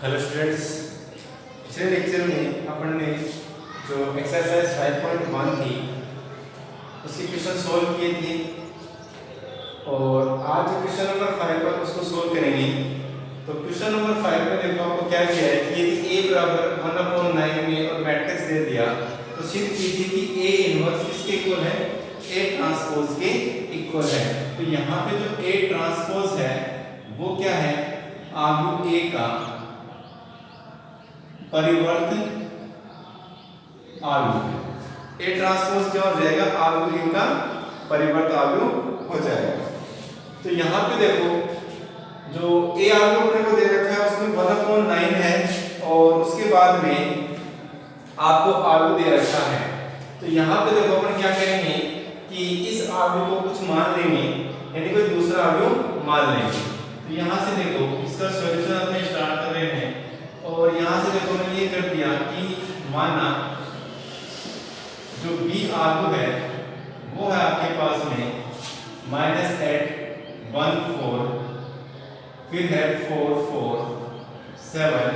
Hello students, पिछले lecture में अपन ने जो एक्सरसाइज 5.1 थी उसके क्वेश्चन सॉल्व किए थे और आज जो क्वेश्चन नंबर 5 पर उसको सॉल्व करेंगे। तो क्वेश्चन नंबर 5 में देखो आपको क्या किया है कि यदि a बराबर 1/9 में और मैट्रिक्स दे दिया तो सिद्ध कीजिए कि a इनवर्स किसके इक्वल है, a ट्रांसपोज के इक्वल है। तो यहाँ पे जो a ट्रांसपोज है वो क्या है, आव्यूह a का परिवर्त आव्यूह। ए ट्रांसपोज क्या हो जाएगा, आव्यूह का परिवर्त आव्यूह हो जाएगा। तो यहाँ पे देखो जो ए आव्यूह अपने को दे रखा है उसमें 1/9 है और उसके बाद में आपको आव्यूह दे रखा है। तो यहाँ पे देखो अपन क्या करेंगे कि इस आव्यूह को कुछ मान लेंगे, यानी कोई दूसरा आव्यूह मान लेंगे। तो यहाँ से देखो इसका सॉल्यूशन अपने स्टार्ट कर रहे हैं और यहाँ से देखो मैंने ये कर दिया कि माना जो b आव्यूह है वो है आपके पास में -8 1 4, फिर है 4 4 7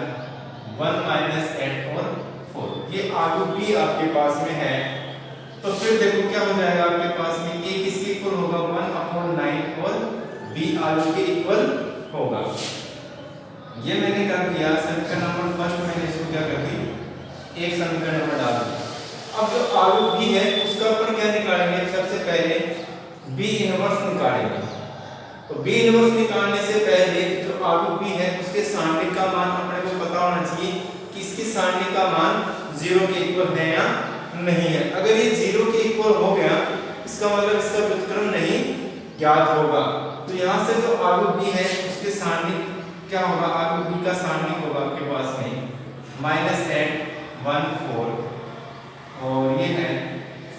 1 -8 और 4। ये आव्यूह b आपके पास में है। तो फिर देखो क्या हो जाएगा आपके पास में, a किसके इक्वल होगा 1/9 और b आव्यूह के इक्वल होगा। ये मैंने कर दिया समीकरण नंबर फर्स्ट, मैंने इसको क्या कर दी, एक समीकरण नंबर डाल दिया। अब जो आव्यूह b है उसका अपन क्या निकालेंगे, सबसे पहले b इनवर्स निकालेंगे। तो b इनवर्स निकालने से पहले जो आव्यूह b है उसके सारणिक का मान अपने को पता होना चाहिए कि इसकी सारणिक का मान 0 के इक्वल है या नहीं है। अगर ये 0 के इक्वल हो गया इसका मतलब इसका व्युत्क्रम नहीं ज्ञात होगा। तो यहाँ से जो आव्यूह b है उसके सारणिक क्या होगा, आव्यूह b का सारणिक होगा आपके पास में -8 1 4 और ये है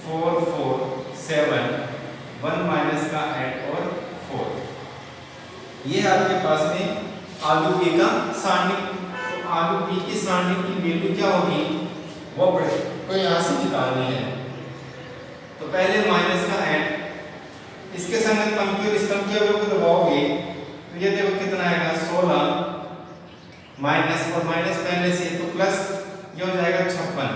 4 4 7 1 माइनस का 8 और 4। ये है आपके पास में आव्यूह b का सारणिक। तो आव्यूह b की सारणिक की वैल्यू क्या होगी वो को यहाँ से निकालनी है। तो पहले माइनस का 8 इसके संगत पंक्ति और स्तंभ के अवयव को दबाओगे तो ये देखो कितना आएगा 16 माइनस और माइनस पहले से तो प्लस ये हो जाएगा 56,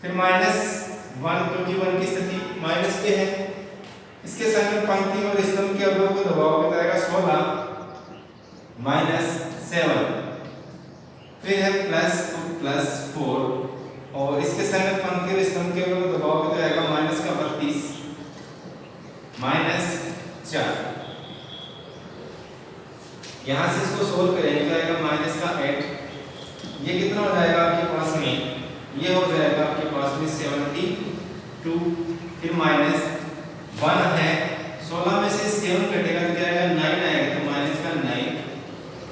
फिर -1 क्योंकि 1 की स्थिति माइनस पे है। इसके संगत पंक्ति और स्तंभ के अवयव को दबाओगे तो आएगा 16 -7, फिर है +4 और इसके संगत पंक्ति और स्तंभ के अवयव को दबाओगे तो आएगा -32 -4। यहाँ से इसको सोल्व करेंगे तो आएगा -8, ये कितना हो जाएगा आपके पास में, ये हो जाएगा आपके पास में 72, फिर -1 है 16 में से 7 कटेगा तो क्या आएगा 9 आएगा, तो माइनस का 9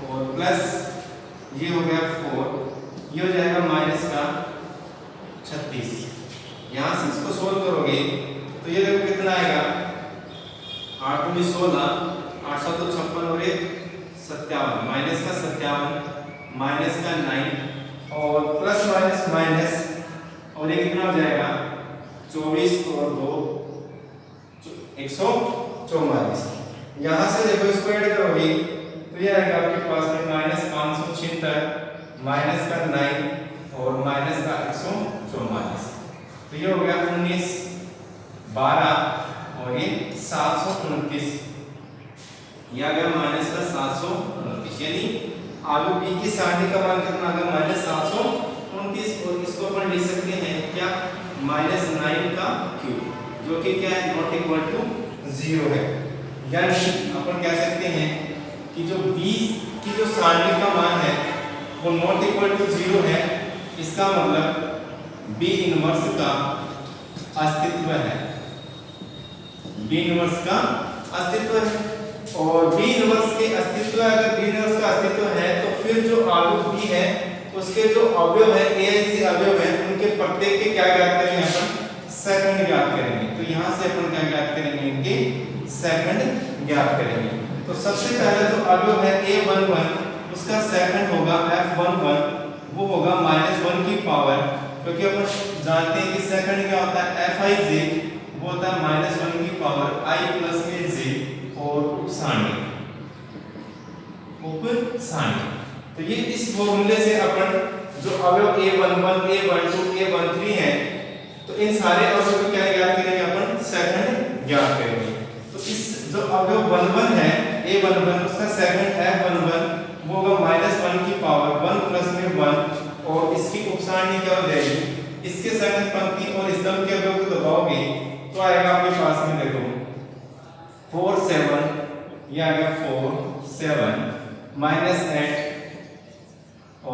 और प्लस ये हो गया 4, ये हो जाएगा माइनस का 36। यहाँ से इसको सोल्व करोगे तो ये देखो कितना आएगा 8 में 16 856 और 1 57, माइनस का 57 माइनस का 9 और प्लस माइनस माइनस और ये कितना हो जाएगा 24 और 2 144। यहाँ से देखो इसको ऐड करोगे तो ये आएगा आपके पास में -576 माइनस का 9 और माइनस का 144। तो ये हो गया 19 12 और ये 729, यह आ गया माइनस का 729। यानी आव्यूह b की सारणी का मान कितना आ गया -729 और इसको अपन लिख सकते हैं क्या -9 का क्यूब, जो कि क्या है नॉट इक्वल टू 0 है। यानी अपन कह सकते हैं कि जो b की जो सारणी का मान है वो नॉट इक्वल टू 0 है। इसका मतलब b इनवर्स का अस्तित्व है, b इनवर्स का अस्तित्व है। और b इनवर्स के अस्तित्व, अगर b इनवर्स का अस्तित्व है तो फिर जो आव्यूह b है उसके जो अवयव है a से अवयव है उनके प्रत्येक के क्या ज्ञात करेंगे, अपन सेकंड ज्ञात करेंगे। तो यहाँ से अपन क्या ज्ञात करेंगे, इनके सेकंड ज्ञात करेंगे। तो सबसे पहला जो अवयव है a11 उसका सेकंड होगा f11, वो होगा -1 की पावर, क्योंकि अपन जानते हैं कि सेकंड क्या होता है fij, वो होता है -1 की पावर i प्लस में j और उपसारणिक। तो ये इस फॉर्मूले से अपन जो अवयव a11 a12 a13 है तो इन सारे अवयव को क्या ज्ञात करेंगे अपन सेकंड ज्ञात करेंगे। तो इस जो अवयव 11 है a11 उसका सेकंड f11 वो होगा -1 की पावर 1 प्लस में 1 और इसकी उपसारणी क्या हो जाएगी इसके संगत पंक्ति और स्तंभ के अवयव को दबाओगे तो आएगा आपके पास में देखो 4 7 ये आ गया 4 7 -8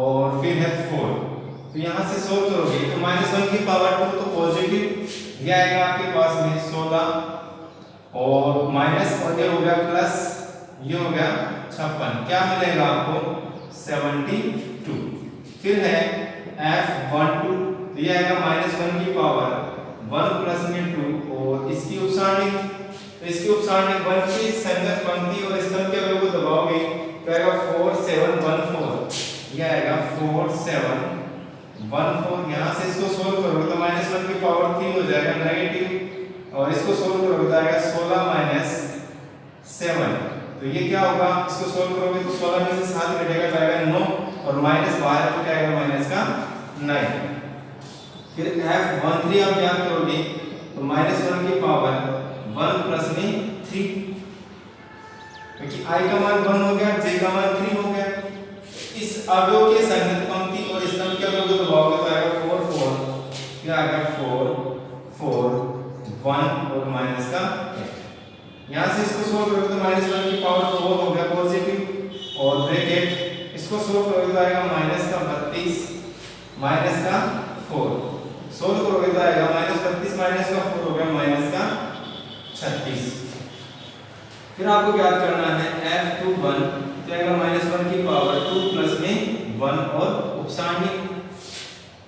और फिर है 4 तो यहाँ से सोल्व करोगे तो -1 की पावर 2 तो पॉजिटिव ये आएगा आपके पास में 16 और माइनस और ये हो गया प्लस ये हो गया 56 क्या मिलेगा आपको 72। फिर है f12 तो ये आएगा -1 की पावर 1 प्लस में 2 और इसकी उपसारणी तो इसकी उपसारणी 1 की संगत पंक्ति और स्तंभ के अवयव को दबाओगे तो आएगा 4 7 1 4 ये आएगा 4 7 1 4 यहाँ से इसको सोल्व करोगे तो -1 की पावर 3 हो जाएगा नेगेटिव और इसको सोल्व करोगे तो आएगा 16 7 तो ये क्या होगा इसको सोल्व करोगे तो 16 में से 7 घटेगा तो आएगा 9 और माइनस बाहर तो क्या आएगा माइनस का 9। फिर f13 आप ज्ञात करोगे तो -1 की पावर 1 प्लस में 3 क्योंकि i का मान 1 हो गया j का मान 3 हो गया इस अवयव के संगत पंक्ति और स्तंभ के अवयव को दबाओगे तो आएगा 4 4 क्या आएगा 4 4 1 और माइनस का 8 यहाँ से इसको सोल्व करोगे तो -1 की पावर 4 हो गया पॉजिटिव और ब्रैकेट इसको सोल्व करोगे तो आएगा माइनस का 32 माइनस का 4 सोल्व करोगे तो आएगा -32 माइनस का 4 हो गया माइनस का 36। फिर आपको ज्ञात करना है f21 तो आएगा -1 की पावर 2 प्लस में 1 और उपसारणी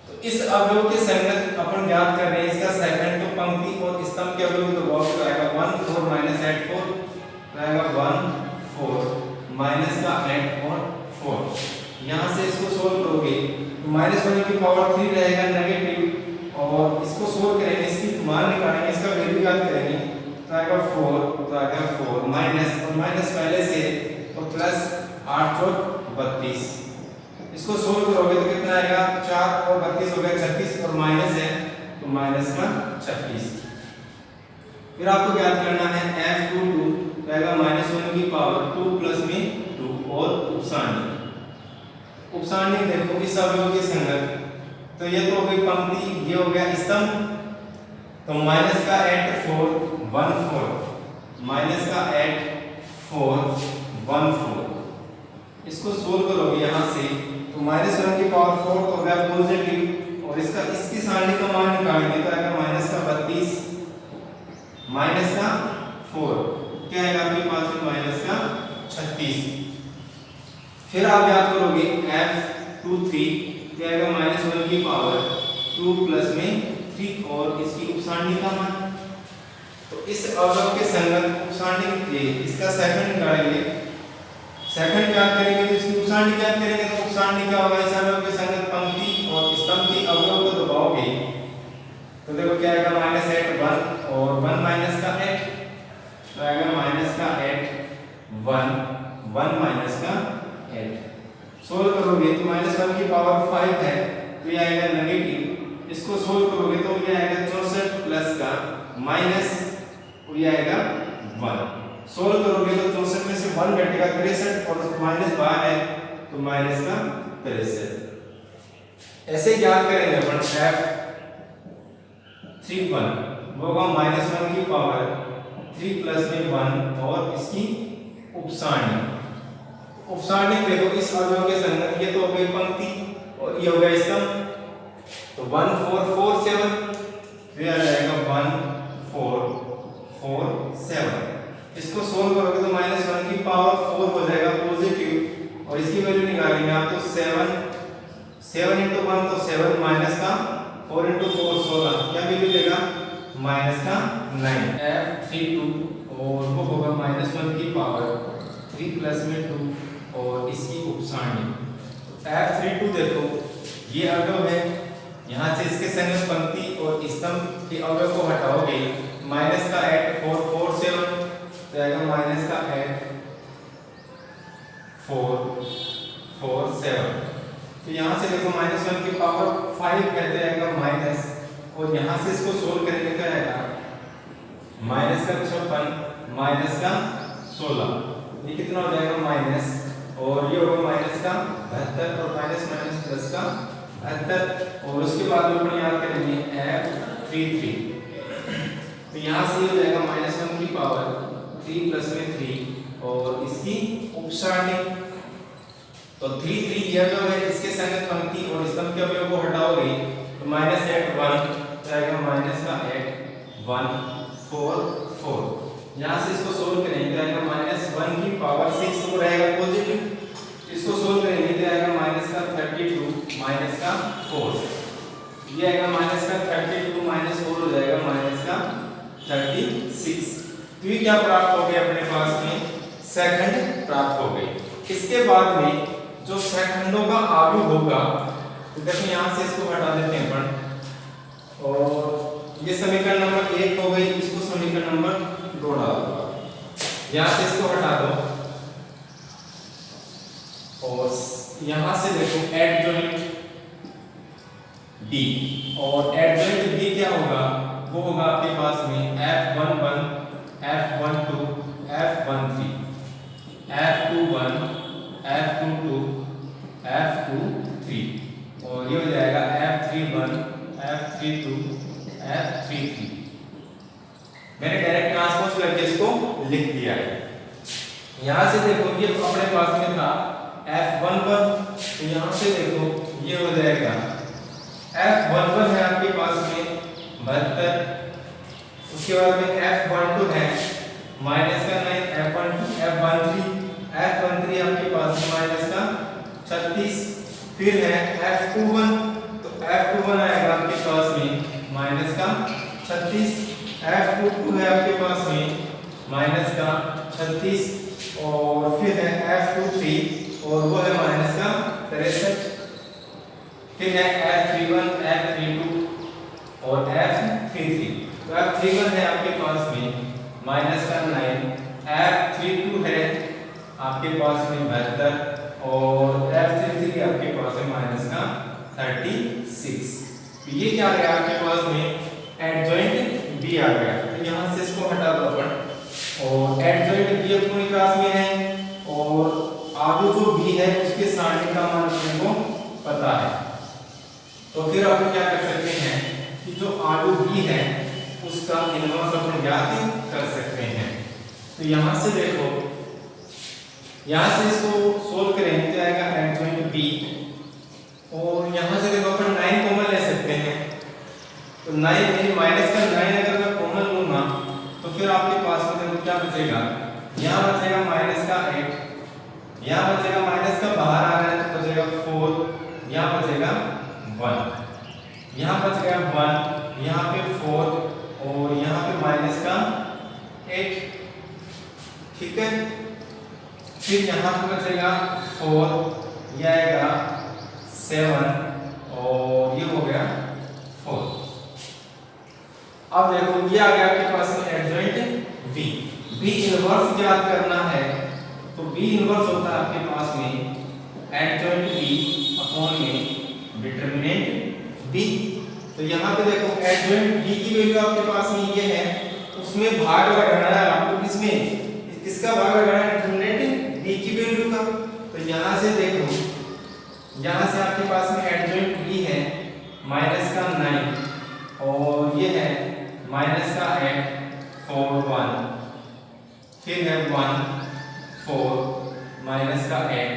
तो इस अवयव के संगत अपन ज्ञात कर रहे हैं इसका सेकंड तो पंक्ति और स्तंभ के अवयव तो बॉक्स तो आएगा 1 4 8 4 तो आएगा 1 4 माइनस का 8 और 4 यहाँ से इसको सोल्व करोगे तो -1 की पावर 3 रहेगा नेगेटिव और इसको सोल्व करेंगे इसकी मान निकालेंगे इसका वैल्यू ज्ञात करेंगे तो आएगा 4 तो आएगा 4 माइनस और माइनस पहले से तो प्लस 8 4 32 इसको सोल्व करोगे तो कितना आएगा 4 और 32 हो गया 36 और माइनस है तो माइनस का 36। फिर आपको ज्ञात करना है f22 तो आएगा -1 की पावर 2 प्लस में 2 और उपसारणी देखो इस अवयव के संगत तो ये तो हो गई पंक्ति ये हो गया स्तंभ तो माइनस का 8 4 1 4 माइनस का 8 4 1 4 इसको सोल्व करोगे यहाँ से तो -1 की पावर 4 तो हो गया पॉजिटिव और इसका इसकी सारणी का मान निकालेंगे तो आएगा माइनस का 32 माइनस का 4 क्या आएगा आपके पास में माइनस का 36। फिर आप याद करोगे f23 क्या आएगा -1 की पावर 2 प्लस में 3 और इसकी उपसारणी का मान तो इस अवयव के संगत उपसारणी इसका सेकंड निकालेंगे सेकंड ज्ञात करेंगे तो इसकी उपसारणी ज्ञात करेंगे तो उपसारणी क्या होगा इस अवयव के संगत पंक्ति और स्तंभ के अवयव को दबाओगे तो देखो क्या आएगा -8 1 और 1 माइनस का 8 तो आएगा माइनस का 8 1 1 माइनस का 8 सोल्व करोगे तो -1 की पावर 5 है तो ये आएगा नेगेटिव इसको सोल्व करोगे तो ये आएगा 64 प्लस का माइनस और ये आएगा 1 सोल्व करोगे तो 64 में से 1 घटेगा 63 और माइनस बाहर है तो माइनस का 63 ऐसे ज्ञात करेंगे अपन f31 वो होगा -1 की पावर 3 प्लस में 1 और इसकी उपसारणी देखो इस अवयव के संगत ये तो हो गई पंक्ति और ये हो गया स्तंभ तो 1 4 4 7 फिर आ जाएगा 1 4 4 7 इसको सोल्व करोगे तो -1 की पावर 4 हो जाएगा पॉजिटिव और इसकी वैल्यू निकालेंगे आप तो 7 7 × 1 तो 7 माइनस का 4 × 4 16 क्या वैल्यू देगा माइनस का 9 f32 और वो होगा -1 की पावर 3 प्लस में 2 और इसकी उपसारणी तो f32 देखो ये अवयव है यहाँ से इसके संगत पंक्ति और स्तंभ के अवयव को हटाओगे माइनस का 8 4 4 7 तो आएगा माइनस का 8 4 4 7। तो यहाँ से देखो -1 की पावर 5 कहते आएगा माइनस, और यहाँ से इसको सोल्व करेंगे तो आएगा -56 माइनस का 16, ये कितना हो जाएगा माइनस, और ये होगा माइनस का 72 और माइनस माइनस प्लस का 72, और उसके बाद अपन याद करेंगे F33। तो यहाँ से हो जाएगा -1 की पावर 3 प्लस में 3 और इसकी उपसारणी, तो 3 3 यह जो है इसके संगत पंक्ति और स्तंभ के अवयव को हटाओगे तो -8 1 जाएगा माइनस का 8 1 4 4। यहाँ से इसको सोल्व करेंगे तो आएगा -1 की पावर 6 वो रहेगा पॉजिटिव, इसको सोल्व करेंगे तो आएगा माइनस का 32 माइनस का 4, ये आएगा माइनस का 32 माइनस 4 हो जाएगा माइनस का 36। तो ये क्या प्राप्त हो गया अपने पास में, सेकंड प्राप्त हो गई। इसके बाद में जो सेकंडों का आयु होगा, तो देखो यहाँ से इसको हटा देते हैं अपन, और ये समीकरण नंबर 1 हो गई, इसको समीकरण नंबर 2 डाल दो, यहाँ से इसको हटा दो, और यहाँ से देखो एडजॉइंट D, और एडजॉइंट D क्या होगा, वो होगा आपके पास में F11 F12 F13 F21 F22 F23, और ये हो जाएगा F31 F32 F33। मैंने डायरेक्ट ट्रांसपोज करके इसको लिख दिया है। यहाँ से देखो ये अपने पास में था F11, तो यहाँ से देखो ये हो जाएगा F11 है आपके पास में 72, उसके बाद में F12 है माइनस का 9, F13 आपके पास में माइनस का 36, फिर है F21, तो F21 आएगा आपके पास में माइनस का 36, F22 है आपके पास में माइनस का 36, और फिर है F23 और वो है माइनस का 63, फिर है F31 F32 और F33। तो F31 है आपके पास में माइनस का 9, F32 है आपके पास में 72 और F33 आपके पास में माइनस का 36। तो ये क्या आ गया आपके पास में एडजॉइंट B आ गया। तो यहाँ से इसको हटा दो अपन, और एडजॉइंट B अपने पास में है, और आगे जो B है उसके सारणी का मान अपने को पता है, तो फिर आप क्या कर सकते हैं कि जो आलू B है उसका इनवर्स अपन ज्ञात कर सकते हैं। तो यहाँ से देखो, यहाँ से इसको सोल्व करेंगे तो आएगा एडजॉइंट B, और यहाँ से देखो अपन 9 कॉमन ले सकते हैं, तो 9 यानी माइनस का 9 अगर मैं कॉमन लूंगा तो फिर आपके पास में देखो क्या बचेगा, यहाँ बचेगा माइनस का 8, यहाँ बचेगा माइनस का बाहर आ रहा है तो बचेगा 4, यहाँ बचेगा 1, यहाँ बच गया 1, यहाँ पे 4 और यहाँ पे माइनस का 8, ठीक है। फिर यहाँ पे बचेगा 4, ये आएगा 7 और ये हो गया 4। अब देखो ये आ गया आपके पास में एडजॉइंट B। B इनवर्स ज्ञात करना है तो B इनवर्स होता है आपके पास में एडजॉइंट B अपॉन में डिटरमिनेंट B। तो यहाँ पे देखो एडजॉइंट B की वैल्यू आपके पास में ये है, उसमें भाग लगाना है आपको, किसमें, किसका भाग लगाना है, डिटरमिनेंट B की वैल्यू का। तो यहाँ से देखो, यहाँ से आपके पास में एडजॉइंट B है माइनस का 9 और ये है माइनस का 8 4 1, फिर है 1 4 माइनस का 8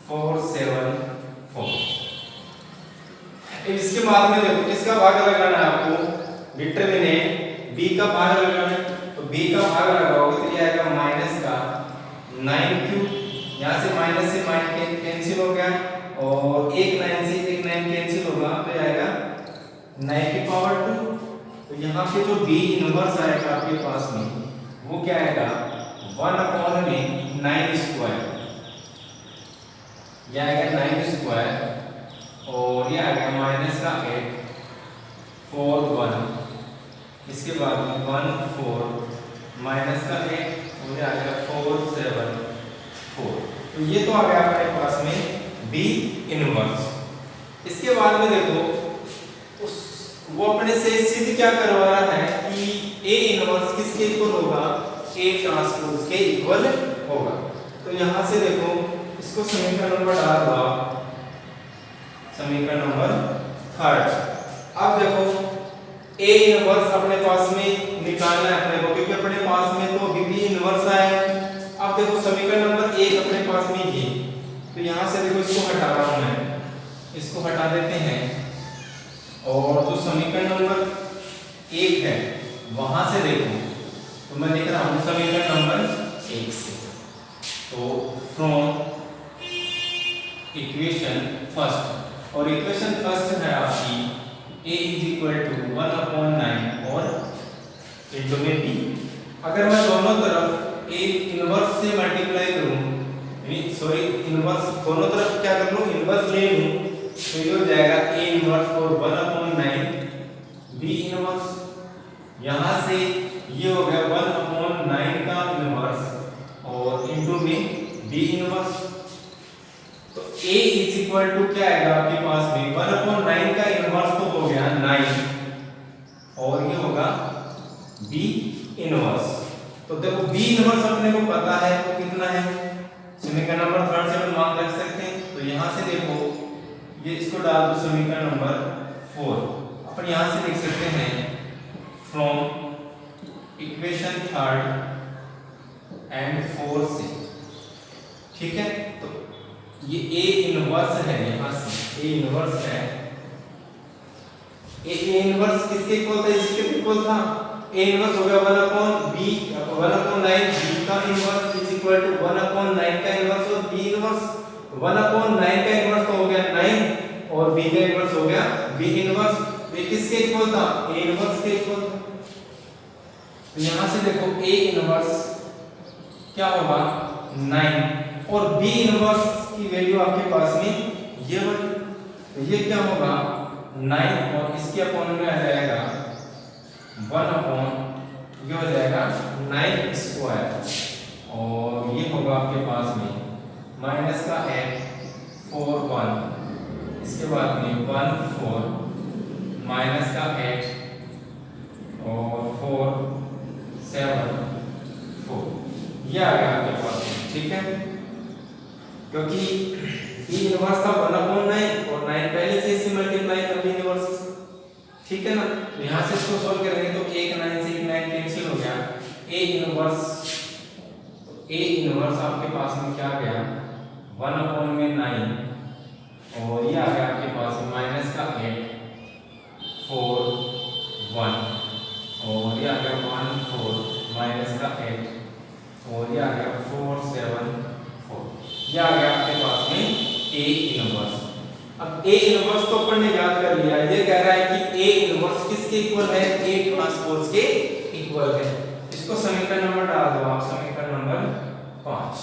4 7 4। इसके बाद में देखो किसका भाग लगाना है आपको, डिटरमिनेंट B का भाग लगाना है, तो B का भाग लगाओगे तो ये आएगा माइनस का 9 यहाँ से माइनस से माइनस कैंसिल हो गया और एक 9 से एक 9 कैंसिल होगा तो आएगा 9 की पावर 2। तो यहाँ पे जो B इनवर्स आएगा आपके पास में वो क्या आएगा 1 अपॉन में 9 स्क्वायर, यह आएगा 9 स्क्वायर और ये आ गया माइनस का 8 4 1, इसके बाद में 1 4 माइनस का 8 और ये आ गया 4 7 4। तो ये तो आ गया हमारे पास में बी इनवर्स। इसके बाद में देखो उस वो अपने से सिद्ध क्या करवा रहा है कि ए इनवर्स किसके इक्वल होगा, ए ट्रांसपोज के इक्वल होगा। तो यहां से देखो इसको समीकरण नंबर डाल दो, समीकरण नंबर 3। अब देखो ए इनवर्स अपने पास में निकालना है अपने को, क्योंकि अपने पास में तो बी इनवर्स है। अब देखो समीकरण नंबर 1 अपने पास में ये, तो यहां से देखो इसको हटा रहा हूं मैं, इसको हटा देते हैं और जो समीकरण नंबर 1 है वहां से देखो तो मैं लिख रहा हूं समीकरण नंबर 1 से। तो फ्रॉम इक्वेशन फर्स्ट, और इक्वेशन फर्स्ट है आपकी a इज इक्वल टू 1/9 और इनटू में b। अगर मैं दोनों तरफ a इनवर्स से मल्टीप्लाई करूं, सॉरी इनवर्स दोनों तरफ क्या कर लूं, इनवर्स ले लूं, तो ये हो जाएगा a इनवर्स और 1/9 b इनवर्स। यहां से ये हो गया 1/9 का इनवर्स और इनटू में b इनवर्स। तो a इज इक्वल टू क्या आएगा आपके पास में 1/9 का इनवर्स तो हो गया 9 और ये होगा b इनवर्स। तो देखो b इनवर्स अपने को पता है तो कितना है, समीकरण नंबर 3 से हम मान रख सकते हैं। तो यहां से देखो ये इसको डाल दो समीकरण नंबर 4, अपन यहां से लिख सकते हैं फ्रॉम इक्वेशन 3 एंड 4 से, ठीक है। तो ये a इनवर्स है, यहां से a इनवर्स है, a इनवर्स किसके इक्वल था, इसके इक्वल था। a इनवर्स हो गया 1/9 b का इनवर्स इज इक्वल टू 1/9 का इनवर्स और b इनवर्स 1/9 का इनवर्स तो हो गया 9 और b का इनवर्स हो गया b इनवर्स। ये किसके इक्वल था, a इनवर्स के इक्वल था। तो यहां से देखो a इनवर्स क्या होगा 9 और b इनवर्स की वैल्यू आपके पास में ये वाली, तो ये क्या होगा 9 और इसके अपॉन में आ जाएगा 1 ये हो जाएगा 9 स्क्वायर और ये होगा आपके पास में माइनस का 8 4 1, इसके बाद में 1 4 माइनस का 8 और 4 7 4, ये आ गया आपके पास में, ठीक है। क्योंकि b इनवर्स था 1/9 और 9 पहले से इसे मल्टीप्लाई कर b इनवर्स, ठीक है ना। तो यहां से इसको सॉल्व करेंगे तो 1 9 से 1 9 कैंसिल हो गया, a इनवर्स आपके पास में क्या आ गया 1/9 और ये आ गया आपके पास में माइनस का 8 4 1 और ये आ गया 1 4 माइनस का 8 और ये आ गया 4 7 4, ये आ गया आपके पास में a इनवर्स। अब a इनवर्स तो अपन ने याद कर लिया, ये कह रहा है कि a इनवर्स किसके इक्वल है, a ट्रांसपोज के इक्वल है। इसको समीकरण नंबर डाल दो आप, समीकरण नंबर 5।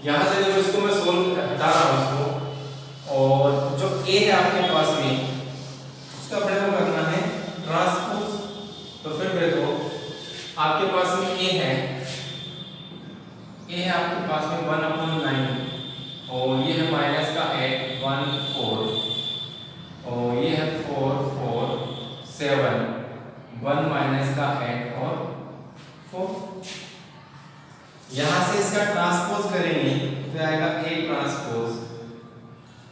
यहां से जब इसको मैं सोल्व हटा रहा हूं इसको, और जो a है आपके पास में उसका अपने को करना है ट्रांसपोज। तो फिर देखो आपके पास में a है आपके पास में 1/9 और ये है माइनस का 8 1 4 और ये है 4 4 7 1 माइनस का 8 और 4। यहां से इसका ट्रांसपोज करेंगे तो आएगा a transpose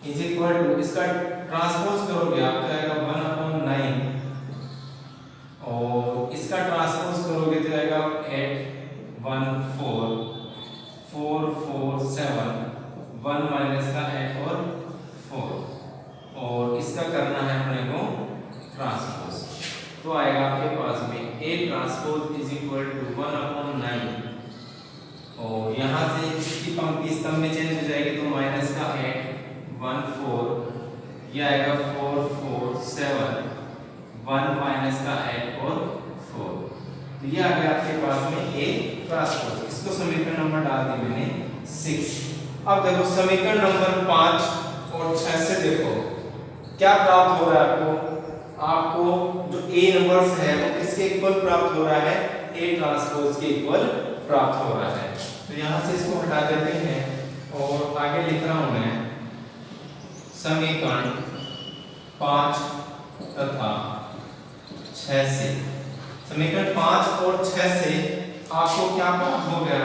is equal to, इसका ट्रांसपोज करोगे आप तो आएगा 1/9 और इसका ट्रांसपोज करोगे तो आएगा 8 1 4 4 4 7 1 माइनस का 8 और 4 और इसका करना है अपने को ट्रांसपोज। तो आएगा आपके पास में a transpose is equal to 1/9 और यहाँ से इसकी पंक्ति स्तंभ में चेंज हो जाएगी तो माइनस का 8 1 4 ये आएगा 4 4 7 1 माइनस का 8 और 4, तो ये आ गया आपके पास में a ट्रांसपोज। इसको समीकरण नंबर डाल दी मैंने 6। अब देखो समीकरण नंबर 5 और 6 से देखो क्या प्राप्त हो रहा है आपको जो a इनवर्स है वो किसके इक्वल प्राप्त हो रहा है, a ट्रांसपोज के इक्वल प्राप्त हो रहा है। तो यहाँ से इसको हटा देते हैं और आगे लिख रहा हूं मैं समीकरण 5 तथा 6 से। समीकरण 5 और 6 से आपको क्या प्राप्त हो गया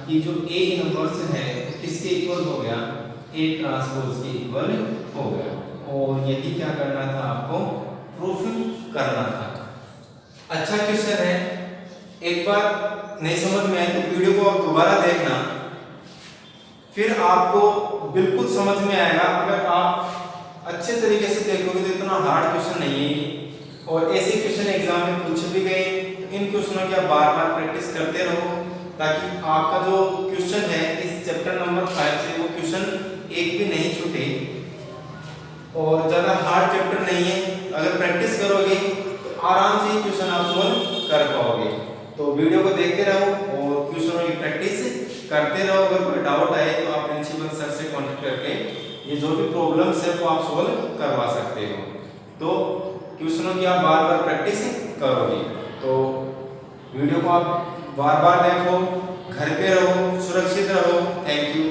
कि जो A इनवर्स है किसके इक्वल हो गया, A ट्रांसपोज के इक्वल हो गया। और यही क्या करना था आपको, प्रूफिंग करना था। अच्छा क्वेश्चन है, एक बार नहीं समझ में आए तो वीडियो को आप दोबारा देखना, फिर आपको बिल्कुल समझ में आएगा। अगर आप अच्छे तरीके से देखोगे तो इतना हार्ड क्वेश्चन नहीं है। और ऐसे क्वेश्चन एग्जाम में पूछ भी गए तो इन क्वेश्चनों की आप बार बार प्रैक्टिस करते रहो, ताकि आपका जो क्वेश्चन है इस चैप्टर नंबर 5 से वो क्वेश्चन एक भी नहीं छूटे। और ज़्यादा हार्ड चैप्टर नहीं है, अगर प्रैक्टिस करोगे तो आराम से क्वेश्चन आप सॉल्व कर पाओगे। तो वीडियो को देखते रहो और क्वेश्चनों की प्रैक्टिस करते रहो। अगर कोई डाउट आए तो आप प्रिंसिपल सर से कांटेक्ट करके ये जो भी प्रॉब्लम्स है वो आप सॉल्व करवा सकते हो। तो क्वेश्चनों की आप बार बार प्रैक्टिस करोगे। तो वीडियो को आप बार बार देखो, घर पे रहो, सुरक्षित रहो। Thank you.